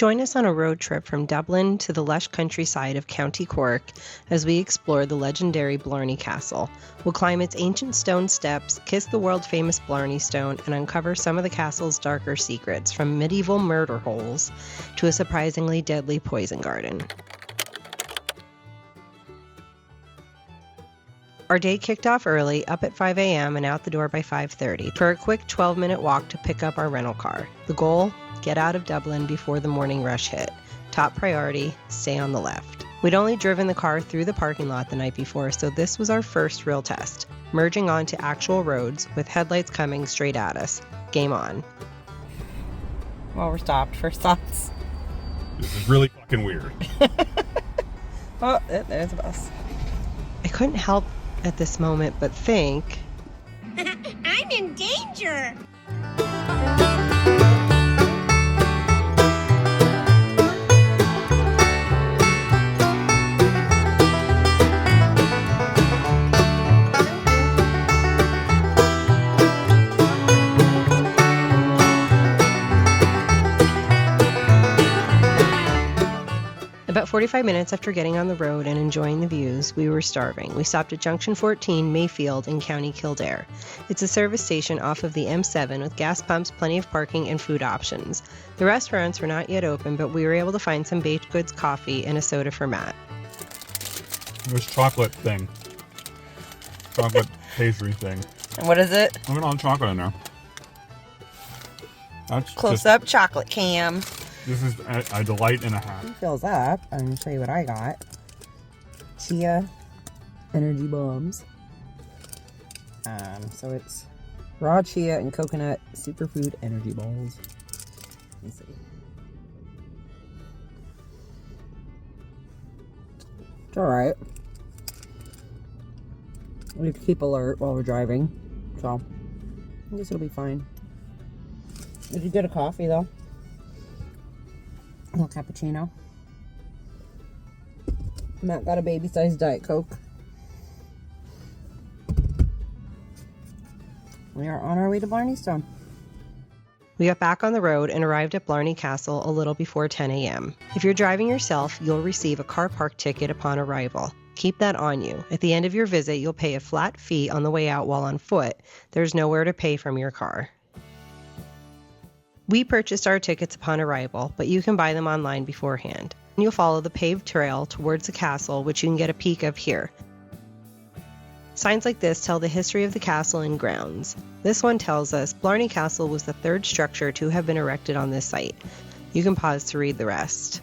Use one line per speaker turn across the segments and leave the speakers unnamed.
Join us on a road trip from Dublin to the lush countryside of County Cork as we explore the legendary Blarney Castle. We'll climb its ancient stone steps, kiss the world-famous Blarney Stone, and uncover some of the castle's darker secrets, from medieval murder holes to a surprisingly deadly poison garden. Our day kicked off early, up at 5 a.m. and out the door by 5:30 for a quick 12-minute walk to pick up our rental car. The goal? Get out of Dublin before the morning rush hit. Top priority, stay on the left. We'd only driven the car through the parking lot the night before, so this was our first real test, merging onto actual roads with headlights coming straight at us. Game on. Well, we're stopped. First thoughts.
This is really fucking weird.
Oh, there's a bus. I couldn't help at this moment but think...
I'm in danger!
About 45 minutes after getting on the road and enjoying the views, we were starving. We stopped at Junction 14, Mayfield, in County Kildare. It's a service station off of the M7 with gas pumps, plenty of parking, and food options. The restaurants were not yet open, but we were able to find some baked goods, coffee, and a soda for Matt.
There's chocolate thing. Chocolate pastry thing.
And what is it?
Look at all the chocolate in there. That's
Close-up chocolate cam.
This is a delight and a half.
It fills up. I'm going to show you what I got. Chia energy bombs. So it's raw chia and coconut superfood energy balls. Let me see. It's alright. We have to keep alert while we're driving, so I guess it'll be fine. Did you get a coffee though? A little cappuccino. Matt got a baby-sized Diet Coke. We are on our way to Blarney Stone. We got back on the road and arrived at Blarney Castle a little before 10 a.m. If you're driving yourself, you'll receive a car park ticket upon arrival. Keep that on you. At the end of your visit, you'll pay a flat fee on the way out while on foot. There's nowhere to pay from your car. We purchased our tickets upon arrival, but you can buy them online beforehand. You'll follow the paved trail towards the castle, which you can get a peek of here. Signs like this tell the history of the castle and grounds. This one tells us Blarney Castle was the third structure to have been erected on this site. You can pause to read the rest.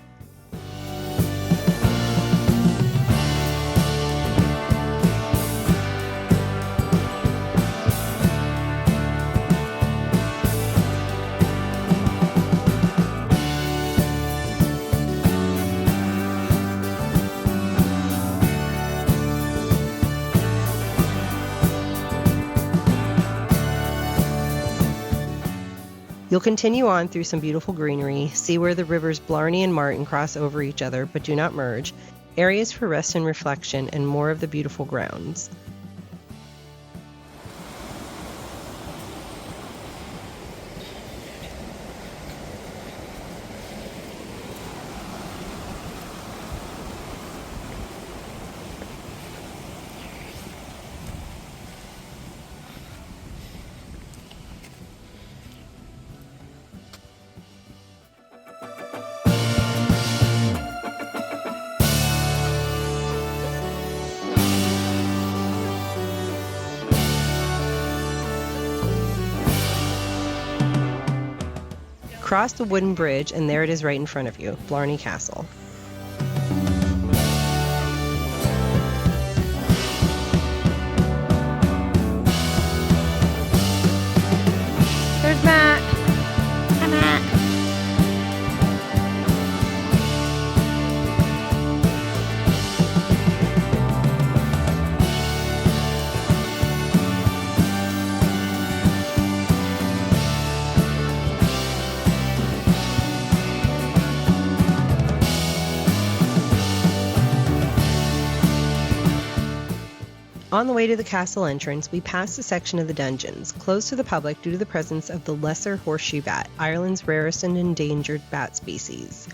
You'll continue on through some beautiful greenery, see where the rivers Blarney and Martin cross over each other but do not merge, areas for rest and reflection, and more of the beautiful grounds. Cross the wooden bridge and there it is right in front of you, Blarney Castle. There's Matt. Hi, Matt. On the way to the castle entrance, we passed a section of the dungeons, closed to the public due to the presence of the lesser horseshoe bat, Ireland's rarest and endangered bat species.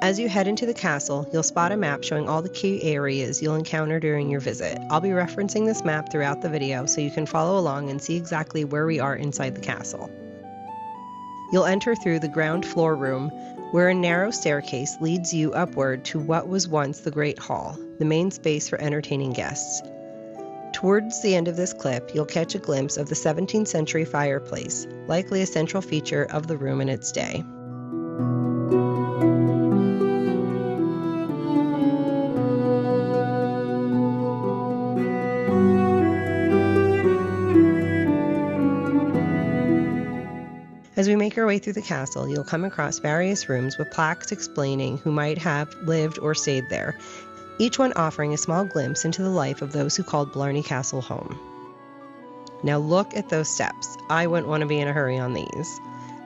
As you head into the castle, you'll spot a map showing all the key areas you'll encounter during your visit. I'll be referencing this map throughout the video so you can follow along and see exactly where we are inside the castle. You'll enter through the ground floor room, where a narrow staircase leads you upward to what was once the Great Hall, the main space for entertaining guests. Towards the end of this clip, you'll catch a glimpse of the 17th century fireplace, likely a central feature of the room in its day. As we make our way through the castle, you'll come across various rooms with plaques explaining who might have lived or stayed there, each one offering a small glimpse into the life of those who called Blarney Castle home. Now look at those steps. I wouldn't want to be in a hurry on these.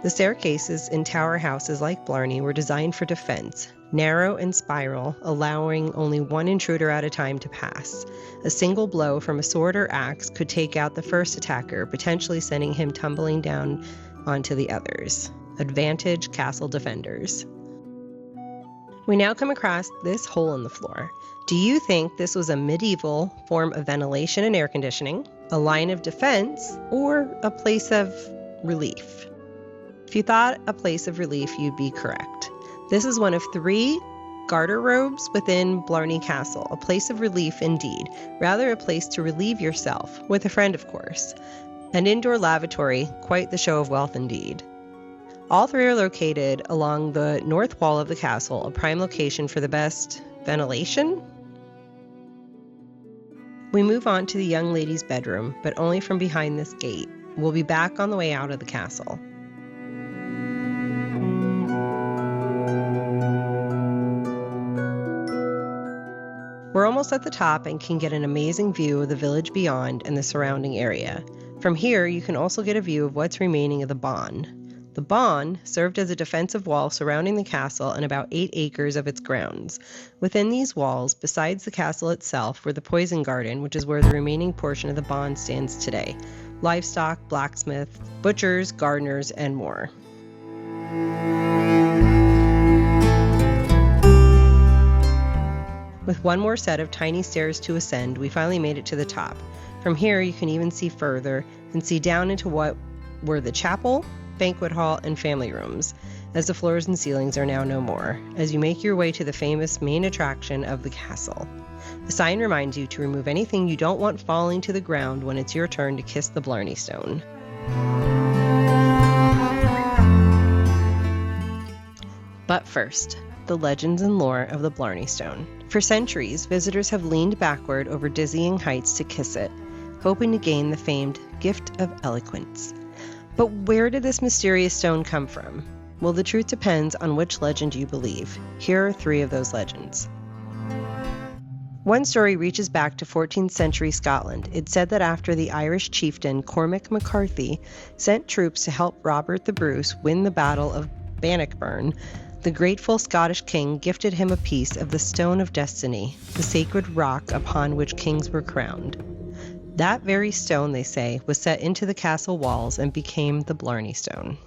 The staircases in tower houses like Blarney were designed for defense, narrow and spiral, allowing only one intruder at a time to pass. A single blow from a sword or axe could take out the first attacker, potentially sending him tumbling down onto the others. Advantage castle defenders. We now come across this hole in the floor. Do you think this was a medieval form of ventilation and air conditioning, a line of defense, or a place of relief? If you thought a place of relief, you'd be correct. This is one of 3 garderobes within Blarney Castle, a place of relief indeed, rather a place to relieve yourself, with a friend of course. An indoor lavatory, quite the show of wealth indeed. All 3 are located along the north wall of the castle, a prime location for the best ventilation. We move on to the young lady's bedroom, but only from behind this gate. We'll be back on the way out of the castle. We're almost at the top and can get an amazing view of the village beyond and the surrounding area. From here, you can also get a view of what's remaining of the bawn. The bawn served as a defensive wall surrounding the castle and about 8 acres of its grounds. Within these walls, besides the castle itself, were the poison garden, which is where the remaining portion of the bawn stands today. Livestock, blacksmith, butchers, gardeners, and more. With one more set of tiny stairs to ascend, we finally made it to the top. From here, you can even see further and see down into what were the chapel, banquet hall, and family rooms, as the floors and ceilings are now no more, as you make your way to the famous main attraction of the castle. The sign reminds you to remove anything you don't want falling to the ground when it's your turn to kiss the Blarney Stone. But first, the legends and lore of the Blarney Stone. For centuries, visitors have leaned backward over dizzying heights to kiss it, hoping to gain the famed gift of eloquence. But where did this mysterious stone come from? Well, the truth depends on which legend you believe. Here are 3 of those legends. One story reaches back to 14th century Scotland. It's said that after the Irish chieftain Cormac McCarthy sent troops to help Robert the Bruce win the Battle of Bannockburn, the grateful Scottish king gifted him a piece of the Stone of Destiny, the sacred rock upon which kings were crowned. That very stone, they say, was set into the castle walls and became the Blarney Stone.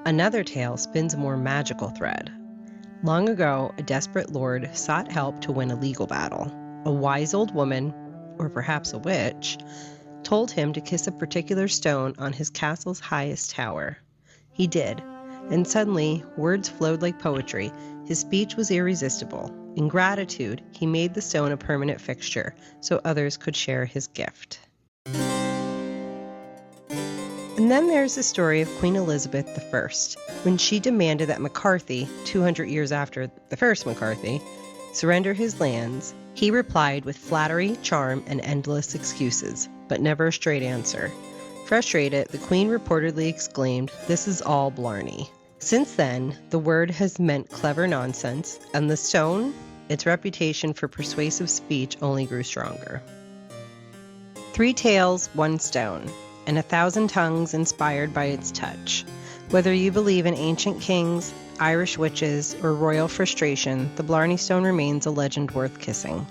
Another tale spins a more magical thread. Long ago, a desperate lord sought help to win a legal battle. A wise old woman, or perhaps a witch, told him to kiss a particular stone on his castle's highest tower. He did, and suddenly words flowed like poetry. His speech was irresistible. In gratitude, he made the stone a permanent fixture so others could share his gift. And then there's the story of Queen Elizabeth I. When she demanded that McCarthy, 200 years after the first McCarthy, surrender his lands, he replied with flattery, charm, and endless excuses, but never a straight answer. Frustrated, the Queen reportedly exclaimed, "This is all Blarney." Since then, the word has meant clever nonsense, and the stone, its reputation for persuasive speech only grew stronger. 3 tales, 1 stone, and 1,000 tongues inspired by its touch. Whether you believe in ancient kings, Irish witches, or royal frustration, the Blarney Stone remains a legend worth kissing.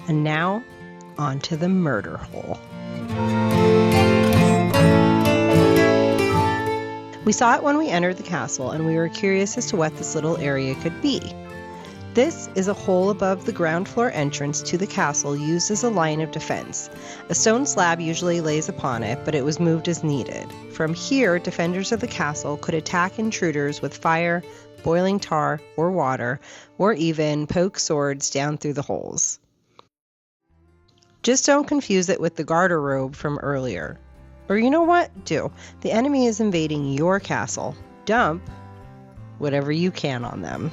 And now, on to the murder hole. We saw it when we entered the castle, and we were curious as to what this little area could be. This is a hole above the ground floor entrance to the castle used as a line of defense. A stone slab usually lays upon it, but it was moved as needed. From here, defenders of the castle could attack intruders with fire, boiling tar, or water, or even poke swords down through the holes. Just don't confuse it with the Garderobe from earlier. Or you know what? Do. The enemy is invading your castle. Dump whatever you can on them.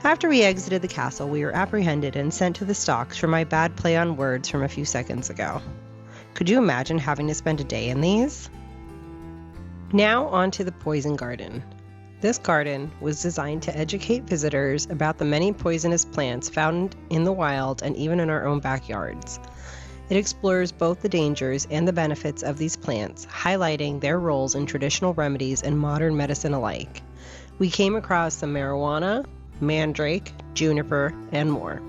After we exited the castle, we were apprehended and sent to the stocks for my bad play on words from a few seconds ago. Could you imagine having to spend a day in these? Now on to the poison garden. This garden was designed to educate visitors about the many poisonous plants found in the wild and even in our own backyards. It explores both the dangers and the benefits of these plants, highlighting their roles in traditional remedies and modern medicine alike. We came across some marijuana, mandrake, juniper, and more.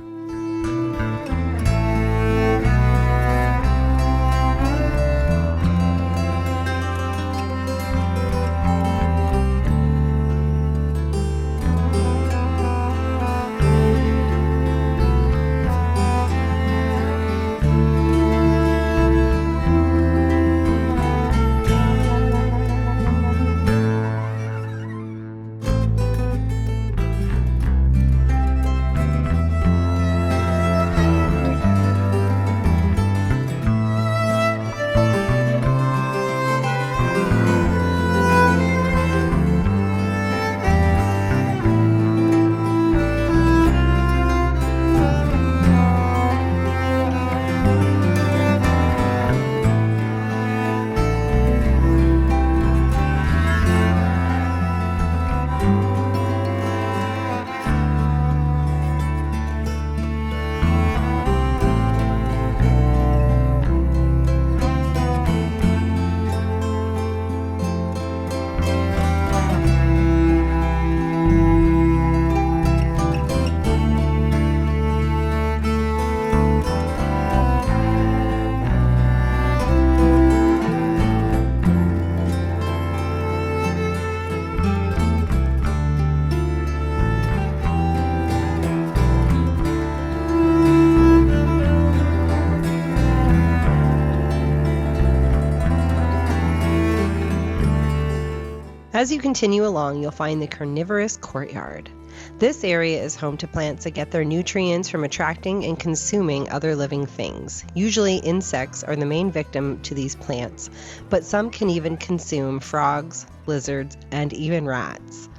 As you continue along, you'll find the Carnivorous Courtyard. This area is home to plants that get their nutrients from attracting and consuming other living things. Usually insects are the main victim to these plants, but some can even consume frogs, lizards, and even rats.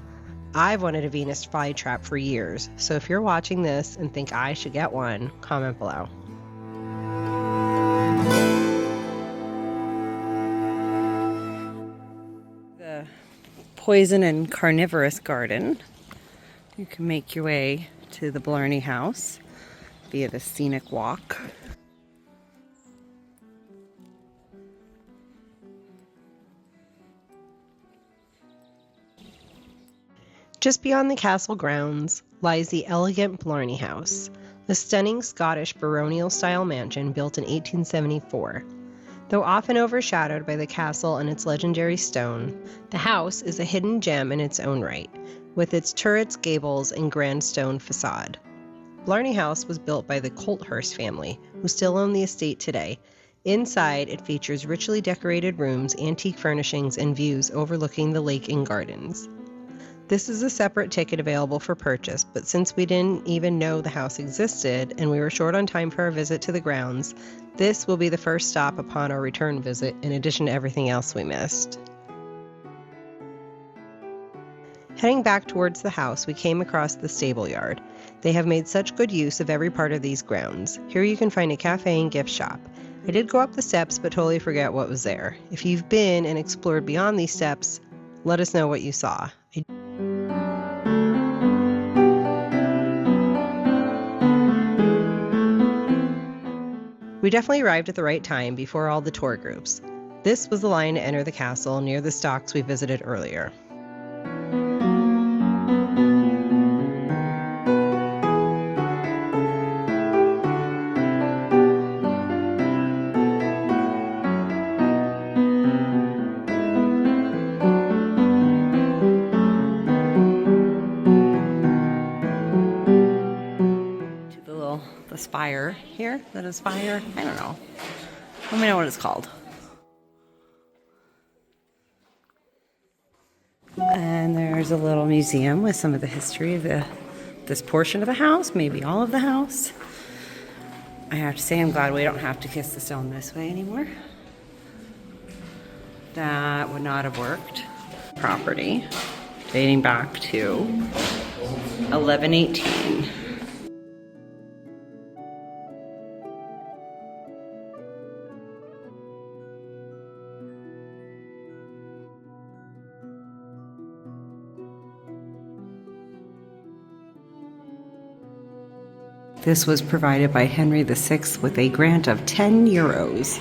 I've wanted a Venus flytrap for years, so if you're watching this and think I should get one, comment below. The poison and carnivorous garden. You can make your way to the Blarney House via the scenic walk. Just beyond the castle grounds lies the elegant Blarney House, a stunning Scottish baronial-style mansion built in 1874. Though often overshadowed by the castle and its legendary stone, the house is a hidden gem in its own right, with its turrets, gables, and grand stone facade. Blarney House was built by the Colthurst family, who still own the estate today. Inside, it features richly decorated rooms, antique furnishings, and views overlooking the lake and gardens. This is a separate ticket available for purchase, but since we didn't even know the house existed and we were short on time for our visit to the grounds, this will be the first stop upon our return visit, in addition to everything else we missed. Heading back towards the house, we came across the stable yard. They have made such good use of every part of these grounds. Here you can find a cafe and gift shop. I did go up the steps, but totally forget what was there. If you've been and explored beyond these steps, let us know what you saw. We definitely arrived at the right time before all the tour groups. This was the line to enter the castle near the stocks we visited earlier. The spire here, that is spire, I don't know. Let me know what it's called. And there's a little museum with some of the history of this portion of the house, maybe all of the house. I have to say I'm glad we don't have to kiss the stone this way anymore. That would not have worked. Property dating back to 1118. This was provided by Henry VI with a grant of 10 euros.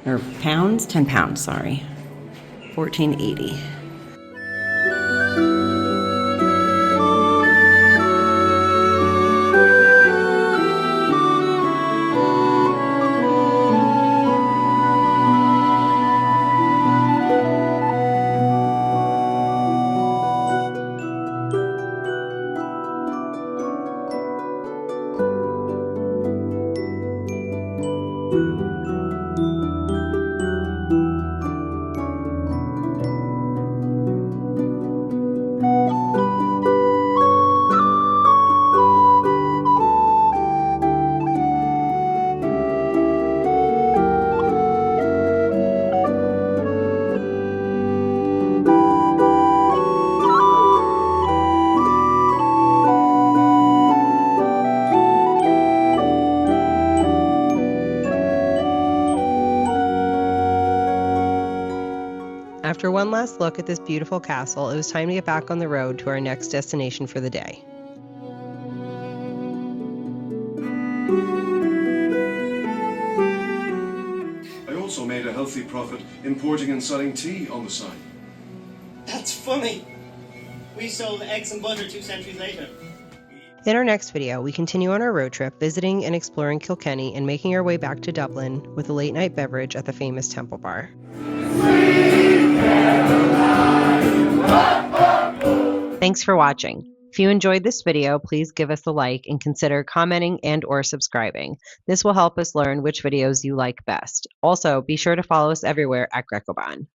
Or pounds? 10 pounds, sorry. 1480. After one last look at this beautiful castle, it was time to get back on the road to our next destination for the day.
I also made a healthy profit importing and selling tea on the side.
That's funny. We sold eggs and butter 2 centuries later.
In our next video, we continue on our road trip, visiting and exploring Kilkenny and making our way back to Dublin with a late night beverage at the famous Temple Bar. Thanks for watching. If you enjoyed this video, please give us a like and consider commenting and/or subscribing. This will help us learn which videos you like best. Also, be sure to follow us everywhere at Grecoban.